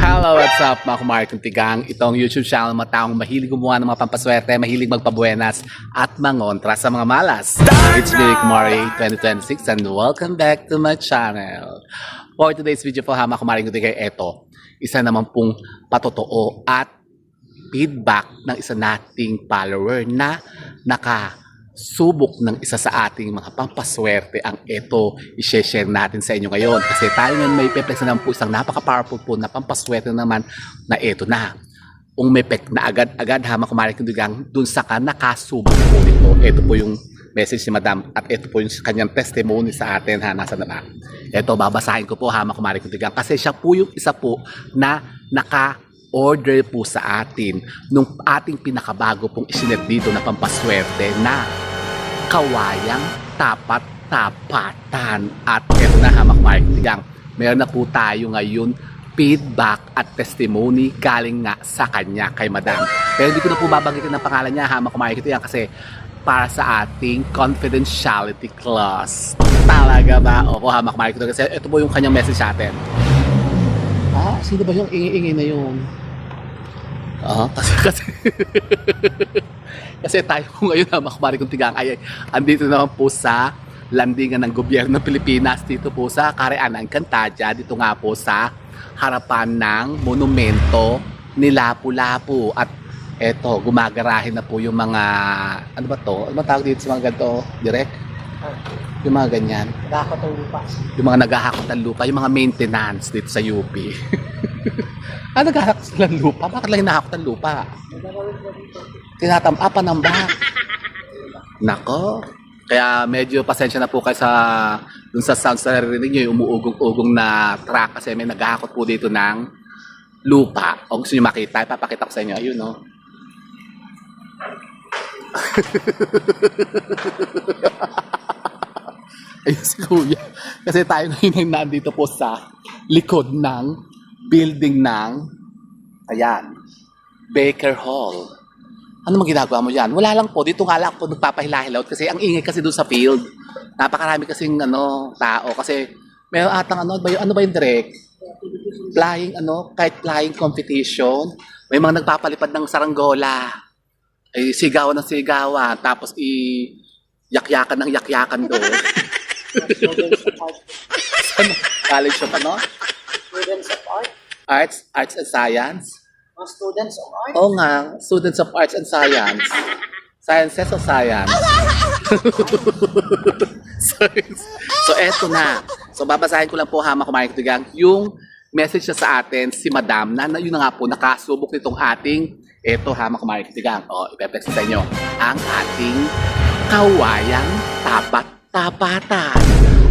Hello, what's up mga kumari kong tigang? Itong YouTube channel mga taong mahilig gumawa ng mga pampaswerte, mahilig magpabuenas at mangontra sa mga malas. It's me, Kumari 2026 and welcome back to my channel. For today's video po mga kumari kong tigang, eto, isa naman pong patotoo at feedback ng isa nating follower na nakasubok ng isa sa ating mga pampaswerte ang ito i-share natin sa inyo ngayon kasi tayo ngayon may peplex na naman po isang napaka-powerful po na pampaswerte naman na ito na umepek na agad-agad hama kumari kundigang dun sa nakasubok po nito. Ito po yung message ni Madam at ito po yung kanyang testimony sa atin ha, nasa na. Ito babasahin ko po hama kumari kundigang kasi siya po yung isa po na order po sa atin nung ating pinakabago pong isinet dito na pampaswerte na kawayang tapat-tapatan. At eto na hamak marketing. Meron na po tayo ngayon feedback at testimony galing nga sa kanya kay Madam. Pero hindi ko na po babanggitin ang pangalan niya hamak marketing kasi para sa ating confidentiality clause. Talaga ba? Opo hamak marketing kasi ito po yung kanyang message sa atin. Sino ba yung ingi-ingi na yun? Kasi tayo po ngayon na makabari kong tigang ay andito naman po sa landingan ng gobyerno ng Pilipinas dito po sa Karean ng Cantadia, dito nga po sa harapan ng monumento ni Lapu-Lapu. At eto, gumagarahin na po yung mga, ano ba to? Ano ba tawag dito sa mga ganito? Direct? Yung mga ganyan. Naghahakot ng lupa. Yung mga naghahakot ng lupa, yung mga maintenance dito sa UP. Naghahakot ng lupa? Bakit lang hinahakot ng lupa? Panambak. Nako. Kaya medyo pasensya na po kayo sa dun sa sounds na naririnig nyo, yung umuugong-ugong na track kasi may naghahakot po dito ng lupa. O gusto nyo makita, ipapakita ko sa inyo. Ayun, no? Ayun si Kuya. Kasi tayo ngayon ay nandito po sa likod ng building ng, ayan, Baker Hall. Ano mang ginagawa mo yan? Wala lang po. Dito nga lang po nagpapahilahilaw kasi ang ingay kasi doon sa field. Napakarami kasing tao. Kasi meron atang ano ba yung direct? Flying kahit flying competition. May mga nagpapalipad ng saranggola. Ay sigawan ng sigawan. Tapos yakyakan ng yakyakan doon. College of Students of art? Arts and Science? Mga students of art? Oo nga, students of Arts and Science. Sciences of Science. So eto na. So babasahin ko lang po hama kumain katigang yung message na sa atin si Madam na yun na nga po nakasubok nitong ating eto hama kumain katigang. Ipepex sa inyo ang ating kawayang tapat-tapatan.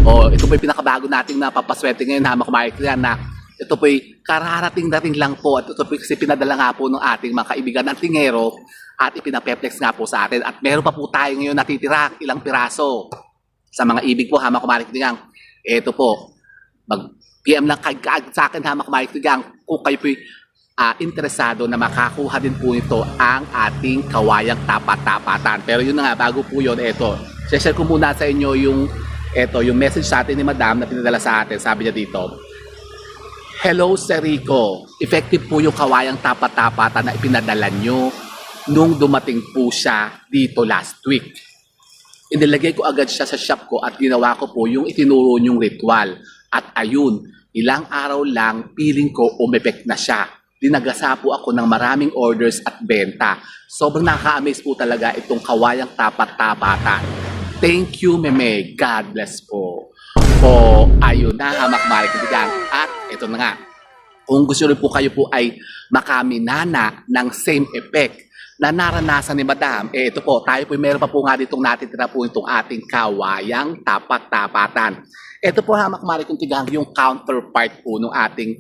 Ito po yung pinakabago nating napapaswerte ngayon hama kumain katigang na ito po yung kararating-dating lang po at ito po kasi pinadala nga po ng ating mga kaibigan ng tingero at ipinapeplex nga po sa atin at meron pa po tayo ngayon natitira ilang piraso sa mga ibig po hama kumariktigang. Ito po, mag-PM lang sa akin hama kumariktigang kung kayo po interesado na makakuha din po nito ang ating kawayang tapat-tapatan. Pero yun na nga, bago po yun, ito, share ko muna sa inyo yung message sa atin ni Madam na pinadala sa atin. Sabi niya dito, hello Sir Rico, effective po yung kawayang tapat-tapatan na ipinadala nyo nung dumating po siya dito last week. Inilagay ko agad siya sa shop ko at ginawa ko po yung itinuro nyong ritual. At ayun, ilang araw lang piling ko umepek na siya. Dinagasa po ako ng maraming orders at benta. Sobrang nakaka-amaze po talaga itong kawayang tapat-tapatan. Thank you Meme, God bless po. Ayun na hamak marikitigang. At ito na nga, kung gusto rin po kayo po ay makaminana ng same effect na naranasan ni Madam, ito po, tayo po meron pa po nga ditong natitira po itong ating kawayang tapat-tapatan. Ito po hamak marikitigang yung counterpart po ng ating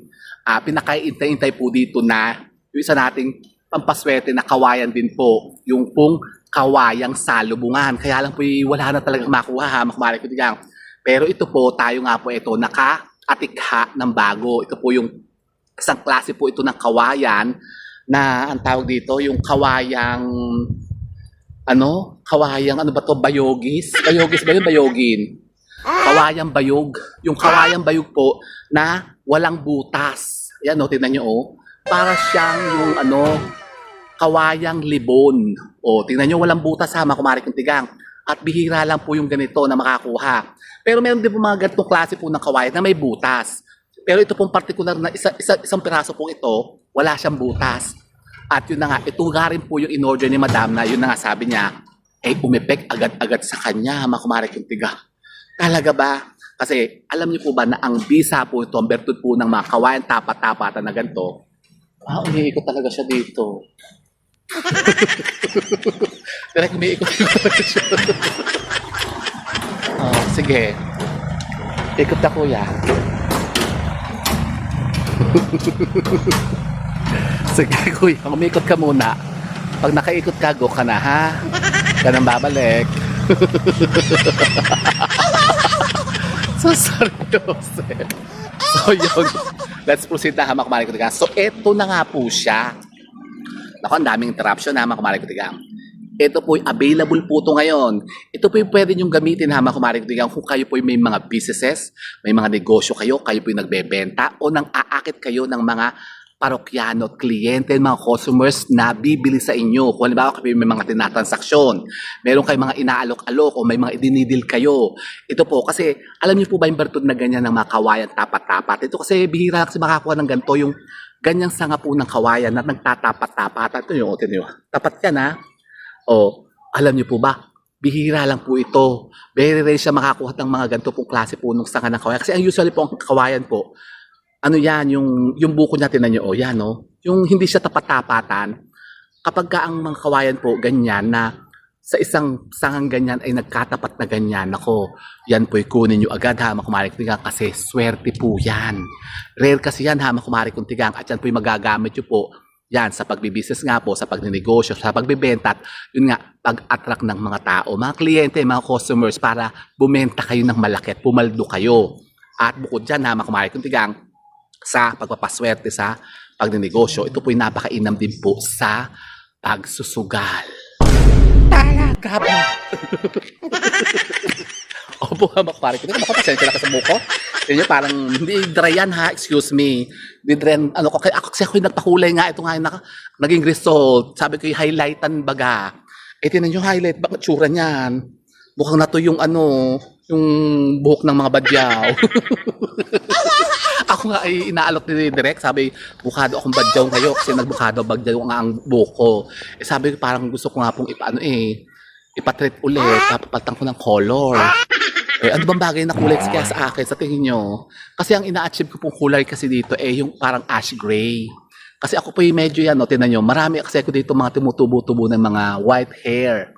pinakaintay-intay po dito na yung isa nating pampaswerte na kawayan din po, yung pong kawayang salubungan. Kaya lang po wala na talagang makuha hamak marikitigang. Pero ito po, tayo nga po ito, naka-atikha ng bago. Ito po yung isang klase po ito ng kawayan na ang tawag dito, yung kawayang, ano ba to, bayogis? Bayogis ba yun? Bayogin? Kawayang bayog. Yung kawayang bayog po na walang butas. Yan o, tingnan nyo o. Para siyang yung kawayang libon. O, tingnan nyo, walang butas ha, mga kumari kong tigang. At bihira lang po yung ganito na makakuha. Pero meron din po mga ganitong klase po ng kawayan na may butas. Pero ito pong particular na isang piraso pong ito, wala siyang butas. At yun na nga, ito nga rin po yung in-order ni Madam na yun na nga sabi niya, umepek agad-agad sa kanya, mga kumari kong tigang. Talaga ba? Kasi alam niyo po ba na ang bisa po ito, ang bertud po ng mga kawayan tapat-tapatan na ganito, umiikot talaga siya dito. Direk, umiikot talaga siya. Sige. Ikot na kuya. Sige kuya, umikot ka muna. Pag nakaikot ka, go ka na ha. Ka nang babalik. So, seryoso. So, yun. Let's proceed na, mga kumari ko tigang. So, eto na nga po siya. Naku, ang daming interruption na, mga kumari ko tigang. Ito po, available po ito ngayon. Ito po yung pwede niyong gamitin, ha, mga kumari ko tigang. Kung kayo po may mga businesses, may mga negosyo kayo po yung nagbebenta, o nang aakit kayo ng mga parokyano at kliyente, mga customers na bibili sa inyo. Kung halimbawa kayo may mga tinatransaksyon, meron kayo mga inaalok-alok o may mga idinidil kayo. Ito po, kasi alam niyo po ba yung bertud na ganyan ng mga kawayan tapat-tapat? Ito kasi bihira kasi makakuha ng ganito, yung ganyang sanga po ng kawayan na nagtatapat-tapat. Ito yung tapat yan ha. O, alam niyo po ba? Bihira lang po ito. Very rare siya makakuha ng mga ganito pong klase po ng sanga ng kawayan. Kasi ang usually po ang kawayan po, yan, yung buko niya, tinan nyo, yan, yung hindi siya tapat-tapatan, kapag ka ang mga kawayan po, ganyan, na sa isang sangang ganyan ay nagkatapat na ganyan, ako, yan po, kunin nyo agad, ha, makumari kong tigang, kasi swerte po yan. Rare kasi yan, ha, makumari kong tigang, at yan po yung magagamit nyo po, yan, sa pagbibusiness nga po, sa pagninegosyo, sa pagbibenta, at yun nga, pag-attract ng mga tao, mga kliyente, mga customers, para bumenta kayo ng malaki at pumaldo kayo. At bukod dyan, ha, makumari kong tigang, sa pagpapaswerte sa pagninegosyo. Ito po yung napakainam din po sa pagsusugal. Talaga ba? Opo nga, makapari ko. Makapasensya na ka sa buko. Yun yung parang, hindi dry yan ha, excuse me. Hindi dry, kasi ako yung nagpakulay nga. Ito nga yung naging result. Sabi ko yung highlightan baga. Tinan yung highlight, bakit tsura niyan? Mukhang na to yung yung buhok ng mga badyaw. Ako nga ay inaalok ni Direk, sabi, bukado akong badyaw kayo kasi nagbukado badyaw nga ang buhok ko. Sabi ko parang gusto ko nga pong ipatreat ulit, papapalitan ko ng color. Ano bang bagay na kulay kaya sa akin, sa tingin nyo? Kasi ang ina-achieve ko pong kulay kasi dito yung parang ash gray. Kasi ako po yung medyo yan, tinan nyo, marami kasi ako dito mga tumutubo-tubo ng mga white hair.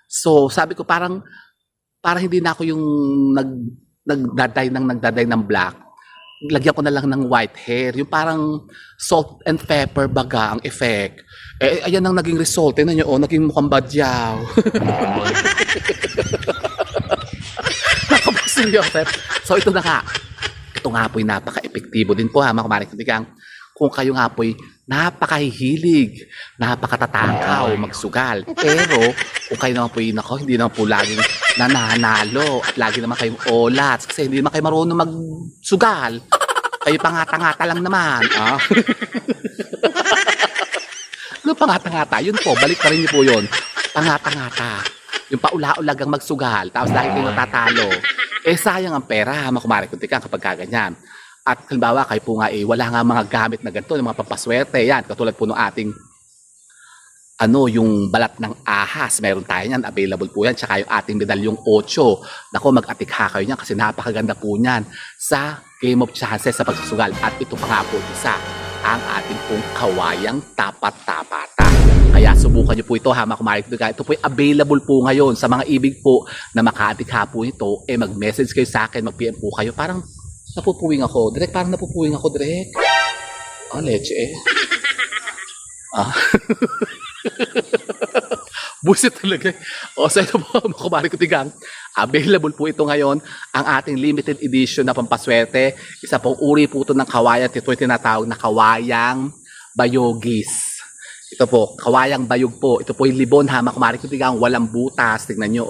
So sabi ko parang hindi na ako yung nagdaday ng black. Lagyan ko na lang ng white hair. Yung parang salt and pepper baga ang effect. Ayan ang naging result. Tignan nyo, naging mukhang badyaw. Nakapagseryoset. So ito na nga. Ito nga po yung napaka-epektibo din po ha, mga kumari kong kung kayo nga po'y napakahihilig, napakatatakaw, magsugal. Pero kung kayo naman po'y hindi naman po laging nananalo at lagi naman kayong olats kasi hindi naman kayo marunong magsugal. Kayo pangata-ngata lang naman. Ano pangata-ngata? Yun po, balik pa rin niyo po yun. Pangata-ngata. Yung paula-ulagang magsugal, tapos lagi kayo natatalo. Sayang ang pera, makumari kung kapag kaganyan. At halimbawa, kayo po nga wala nga mga gamit na ganito, ng mga pampaswerte. Yan, katulad po ng ating yung balat ng ahas. Meron tayo yan, available po yan. Tsaka yung ating medalyong 8. Nako, mag-atikha kayo niyan kasi napakaganda po niyan sa Game of Chances sa pagsusugal. At ito pa nga po isa, ang ating pong kawayang tapat-tapata. Kaya subukan niyo po ito ha, mga kumari. Ito po available po ngayon sa mga ibig po na makatikha po ito. Mag-message kayo sa akin, mag-PM po kayo. Parang napupuwing ako. Direk, parang napupuwing ako, Direk. Leche. Busit talaga. So ito po, mga kumari ko tigang. Available po ito ngayon. Ang ating limited edition na pampaswerte. Isa pong uri po ito ng kawayan. Ito yung tinatawag na kawayang bayogis. Ito po, kawayang bayog po. Ito po yung libon ha, mga kumari ko tigang. Walang butas. Tignan nyo,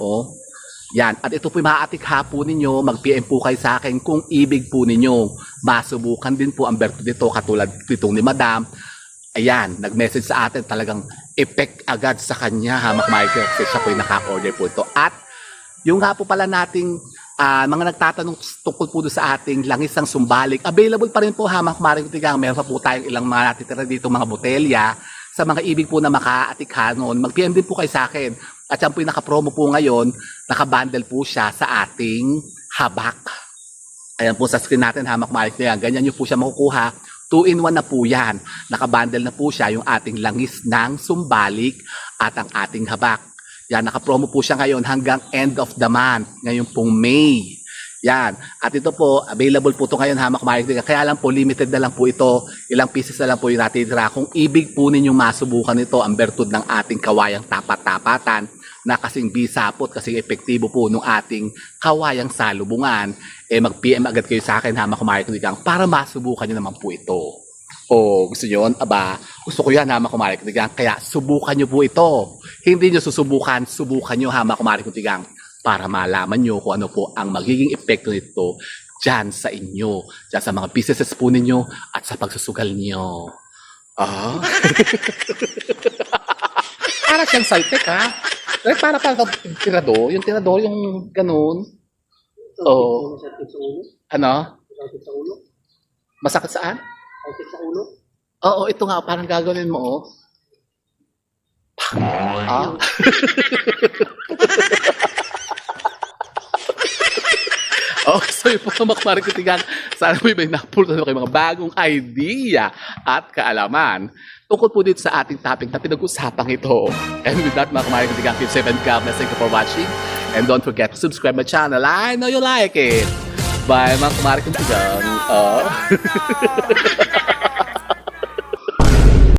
Yan. At ito po yung maaatikha po ninyo. Mag-PM po kayo sa akin kung ibig po ninyo. Masubukan din po ang berto dito katulad ditong ni Madam. Ayan, nag-message sa atin talagang effect agad sa kanya Hamak Michael kasi siya po yung naka-order po ito. At yung nga po pala nating mga nagtatanong tungkol po doon sa ating langis ng sumbalik, available pa rin po Hamak Michael. Meron pa po tayong ilang mga natitira dito mga botelya. Sa mga ibig po na makaatikha noon, mag-PM din po kayo sa akin. At yan po yung naka-promo po ngayon, naka-bundle po siya sa ating habak. Ayan po sa screen natin Hamak Michael. Ganyan nyo po siya makukuha. 2-in-1 na po yan. Nakabundle na po siya yung ating langis ng sumbalik at ang ating habak. Yan, nakapromo po siya ngayon hanggang end of the month. Ngayon pong May. Yan. At ito po, available po ito ngayon Hamak Michael. Kaya lang po, limited na lang po ito. Ilang pieces na lang po yung natitira. Kung ibig po ninyong masubukan ito, ang bertud ng ating kawayang tapat-tapatan na kasing bisapot, kasing epektibo po ng ating kawayang salubungan, mag-PM agad kayo sa akin Hamak Michael para masubukan nyo naman po ito. O gusto nyo yun? Aba, gusto ko yan Hamak Michael. Kaya subukan nyo po ito. Hindi nyo susubukan, subukan nyo Hamak Michael para malaman nyo kung ano po ang magiging epekto nito dyan sa inyo, dyan sa mga businesses po ninyo at sa pagsusugal nyo. Ah? Para siyang saltek ha? Para yung tirador, yung ganun. Oo. Masakit sa ulo? Ano? Masakit sa ulo? Masakit saan? Masakit sa ulo? Oo, ito nga, parang gagawin mo, oh. Ah? Oh, so yun po mga marikitigan. Sana po may napulot kayo mga bagong idea at kaalaman tungkol po dito sa ating topic na pinag-usapang ito. And with that, mga marikitigan, keep safe and calm. Thank you for watching. And don't forget to subscribe my channel. I know you like it. Bye, mga marikitigan. Oh.